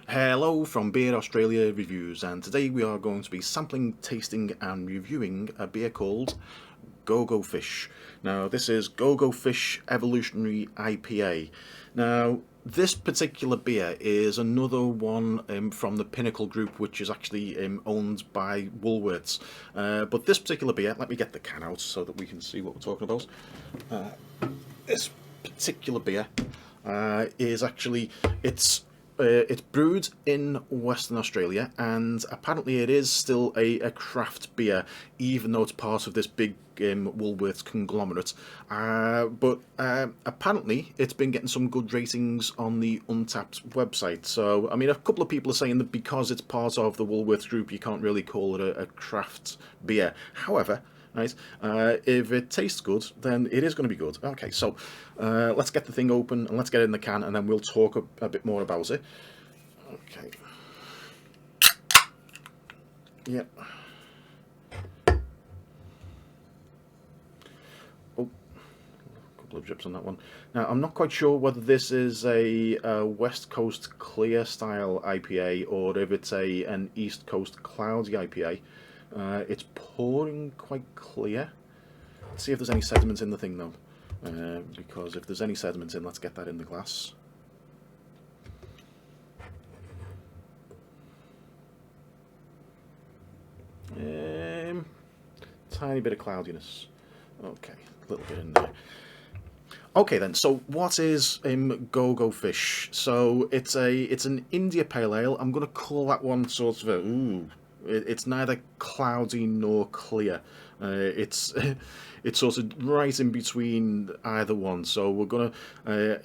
Hello from Beer Australia Reviews, and today we are going to be sampling, tasting and reviewing a beer called GOGO Fish. Now this is GOGO Fish Evolutionary IPA. Now this particular beer is another one from the Pinnacle Group, which is actually owned by Woolworths. But this particular beer, let me get the can out so that we can see what we're talking about. This particular beer is actually, it's brewed in Western Australia, and apparently it is still a craft beer, even though it's part of this big Woolworths conglomerate. But apparently it's been getting some good ratings on the Untapped website. So, I mean, a couple of people are saying that because it's part of the Woolworths group, you can't really call it a craft beer. However, right, if it tastes good, then it is going to be good. Okay, so let's get the thing open and let's get it in the can, and then we'll talk a bit more about it. Okay. Yep. Oh, a couple of drips on that one. Now, I'm not quite sure whether this is a West Coast clear style IPA or if it's an East Coast cloudy IPA. It's pouring quite clear. Let's see if there's any sediment in the thing though, because if there's any sediment in, let's get that in the glass. Tiny bit of cloudiness. Okay, a little bit in there. Okay then, so what is GOGO Fish? So it's an India Pale Ale. I'm going to call that one sort of a it's neither cloudy nor clear. It's sort of right in between either one. So we're gonna,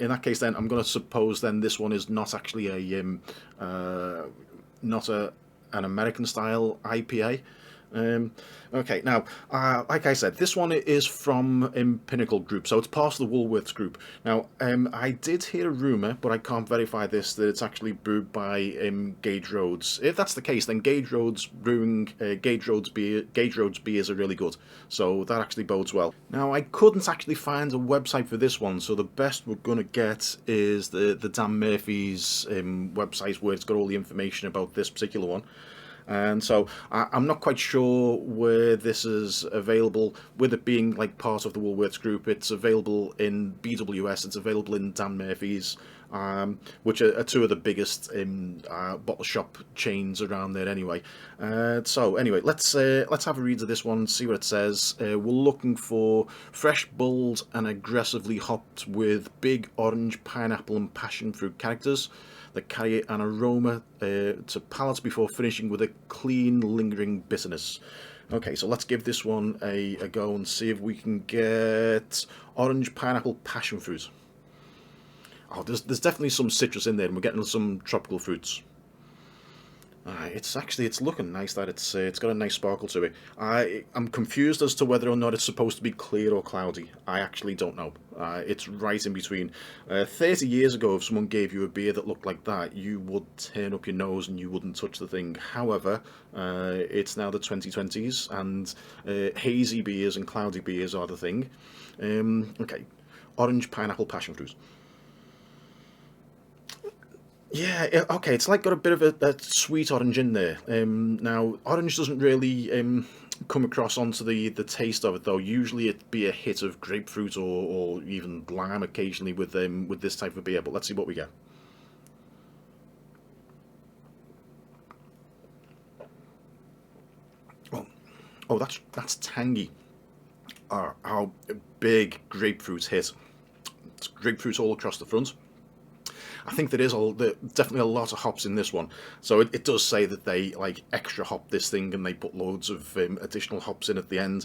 in that case, then I'm gonna suppose then this one is not actually an American style IPA. Okay, now, like I said, this one is from Pinnacle Group, so it's part of the Woolworths Group. Now, I did hear a rumour, but I can't verify this, that it's actually brewed by Gage Roads. If that's the case, then Gage Roads brewing Gage Roads beers are really good, so that actually bodes well. Now, I couldn't actually find a website for this one, so the best we're going to get is the Dan Murphy's website, where it's got all the information about this particular one. And so I'm not quite sure where this is available, with it being like part of the Woolworths group. It's available in BWS, it's available in Dan Murphy's, which are two of the biggest bottle shop chains around there anyway. So anyway, let's have a read of this one, see what it says. We're looking for fresh, bold and aggressively hopped with big orange, pineapple and passion fruit characters that carry an aroma to palates before finishing with a clean, lingering bitterness. Okay, so let's give this one a go and see if we can get orange, pineapple, passion fruit. Oh, there's definitely some citrus in there, and we're getting some tropical fruits. It's looking nice. That it's got a nice sparkle to it. I'm confused as to whether or not it's supposed to be clear or cloudy. I actually don't know. It's right in between. 30 years ago, if someone gave you a beer that looked like that, you would turn up your nose and you wouldn't touch the thing. However, it's now the 2020s, and hazy beers and cloudy beers are the thing. Okay, orange, pineapple, passion fruit. Yeah, okay, it's like got a bit of a sweet orange in there. Now, orange doesn't really come across onto the taste of it, though. Usually it'd be a hit of grapefruit or even lime occasionally with this type of beer, but let's see what we get. Oh, that's tangy. How big grapefruit hit. It's grapefruit all across the front. I think there is definitely a lot of hops in this one. So it does say that they like extra hop this thing and they put loads of additional hops in at the end.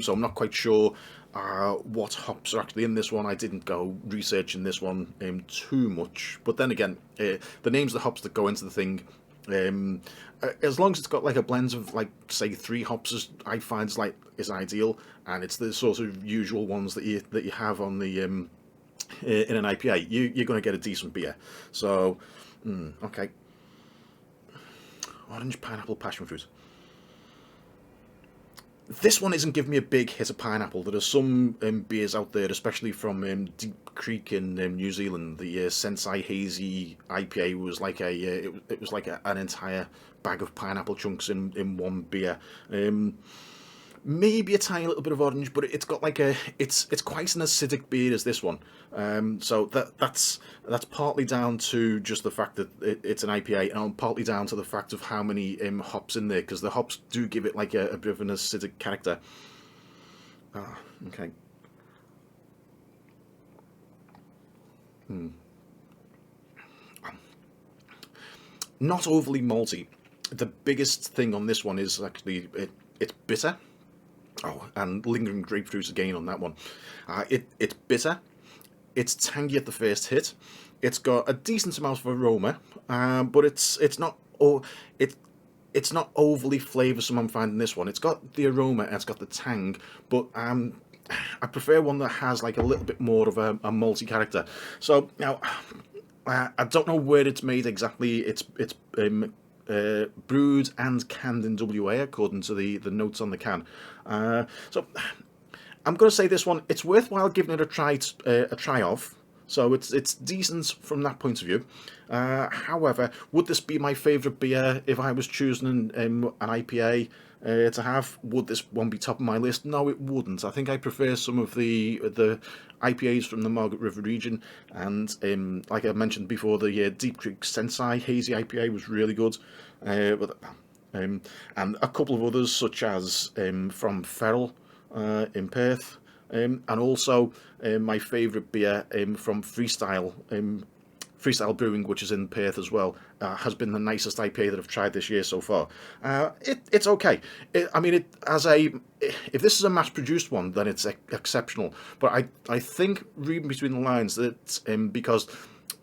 So I'm not quite sure what hops are actually in this one. I didn't go researching this one too much. But then again, the names of the hops that go into the thing, as long as it's got like a blend of like say 3 hops, I find is ideal, and it's the sort of usual ones that you have on the in an IPA, you're going to get a decent beer. So, okay. Orange, pineapple, passion fruit. This one isn't giving me a big hit of pineapple. There are some beers out there, especially from Deep Creek in New Zealand. The Sensei Hazy IPA was like it was like an entire bag of pineapple chunks in one beer. Maybe a tiny little bit of orange, but it's got like it's quite an acidic beer as this one. So that's partly down to just the fact that it's an IPA, and partly down to the fact of how many hops in there, because the hops do give it like a bit of an acidic character. Ah, okay. Not overly malty. The biggest thing on this one is actually it's bitter. Oh, and lingering grapefruit again on that one. It's bitter. It's tangy at the first hit. It's got a decent amount of aroma, but it's not it it's not overly flavoursome. I'm finding this one. It's got the aroma and it's got the tang, but I prefer one that has like a little bit more of a malty character. So now I don't know where it's made exactly. It's brewed and canned in WA according to the notes on the can. So I'm going to say this one. It's worthwhile giving it a try of. So it's decent from that point of view. However, would this be my favourite beer if I was choosing an IPA to have? Would this one be top of my list? No, it wouldn't. I think I prefer some of the IPAs from the Margaret River region, and like I mentioned before, the Deep Creek Sensei Hazy IPA was really good. And a couple of others such as from Ferrell in Perth. And also my favourite beer from Freestyle Brewing, which is in Perth as well, has been the nicest IPA that I've tried this year so far. It's okay. If this is a mass-produced one, then it's exceptional. But I think, reading between the lines, that because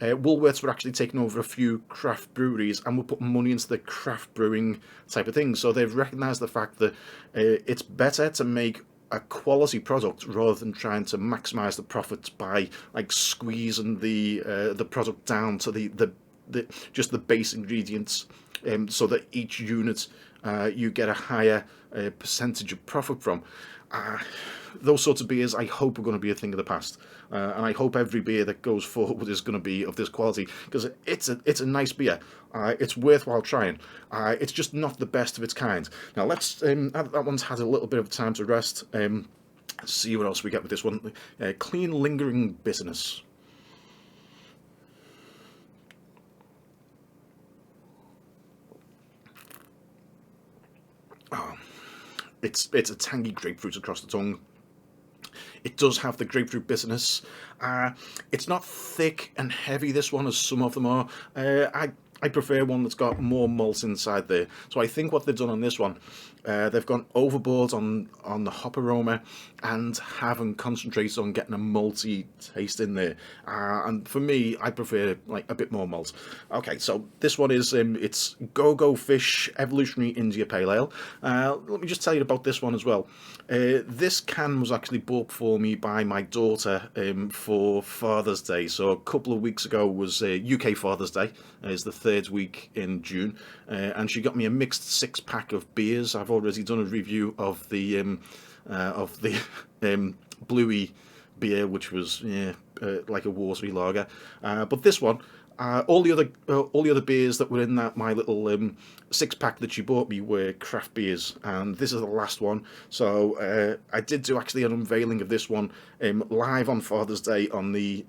Woolworths were actually taking over a few craft breweries and were putting money into the craft brewing type of thing, so they've recognised the fact that it's better to make a quality product rather than trying to maximise the profits by like squeezing the product down to the just the base ingredients, so that each unit you get a higher percentage of profit from. Those sorts of beers I hope are going to be a thing of the past, and I hope every beer that goes forward is going to be of this quality, because it's a nice beer. It's worthwhile trying. It's just not the best of its kind. Now let's that one's had a little bit of time to rest. See what else we get with this one. Clean lingering bitterness. It's a tangy grapefruit across the tongue. It does have the grapefruit bitterness. It's not thick and heavy, this one, as some of them are. I prefer one that's got more malt inside there. So I think what they've done on this one, they've gone overboard on the hop aroma and haven't concentrated on getting a malty taste in there. And for me, I prefer like a bit more malt. Okay, so this one is it's GOGO Fish Evolutionary India Pale Ale. Let me just tell you about this one as well. This can was actually bought for me by my daughter for Father's Day. So a couple of weeks ago was UK Father's Day. It's the third week in June, and she got me a mixed 6-pack of beers. I've already done a review of the Bluey beer, which was like a watery lager. But this one, all the other beers that were in that my little 6-pack that she bought me were craft beers, and this is the last one. So I did do actually an unveiling of this one live on Father's Day on the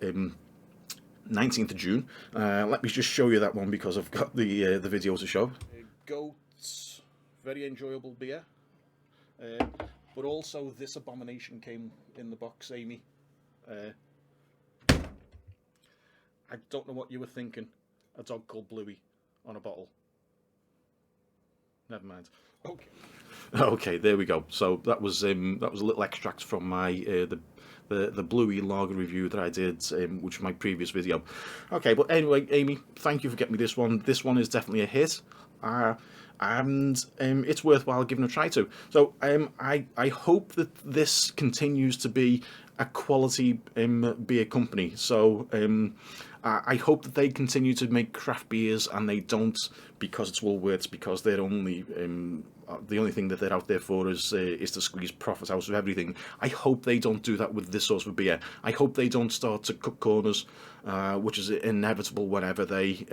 19th of June. Let me just show you that one because I've got the video to show. Goats, very enjoyable beer. But also this abomination came in the box, Amy. I don't know what you were thinking. A dog called Bluey on a bottle. Never mind. Okay. Okay, there we go. So that was a little extract from my the Bluey lager review that I did, which was my previous video. Okay, but anyway, Amy, thank you for getting me this one. This one is definitely a hit. And it's worthwhile giving a try to. So I hope that this continues to be a quality beer company. So I hope that they continue to make craft beers and they don't, because it's Woolworths, because they're only the only thing that they're out there for is to squeeze profits out of everything. I hope they don't do that with this sort of beer. I hope they don't start to cut corners, which is inevitable whenever they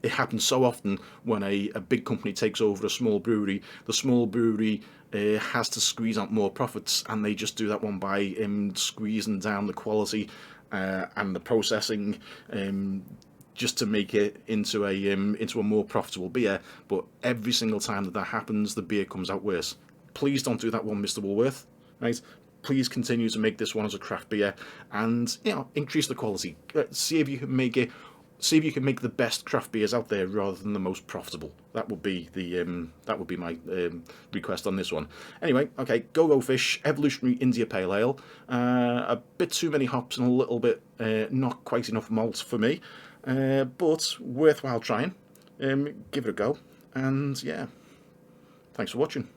it happens so often when a big company takes over a small brewery. The small brewery has to squeeze out more profits, and they just do that one by squeezing down the quality and the processing, just to make it into a more profitable beer. But every single time that happens, the beer comes out worse. Please don't do that one, Mr. Woolworth. Right? Please continue to make this one as a craft beer, and increase the quality. See if you can make it. See if you can make the best craft beers out there rather than the most profitable. That would be my request on this one. Anyway, okay, GOGO Fish Evolutionary India Pale Ale. A bit too many hops and a little bit not quite enough malt for me, but worthwhile trying. Give it a go, and yeah, thanks for watching.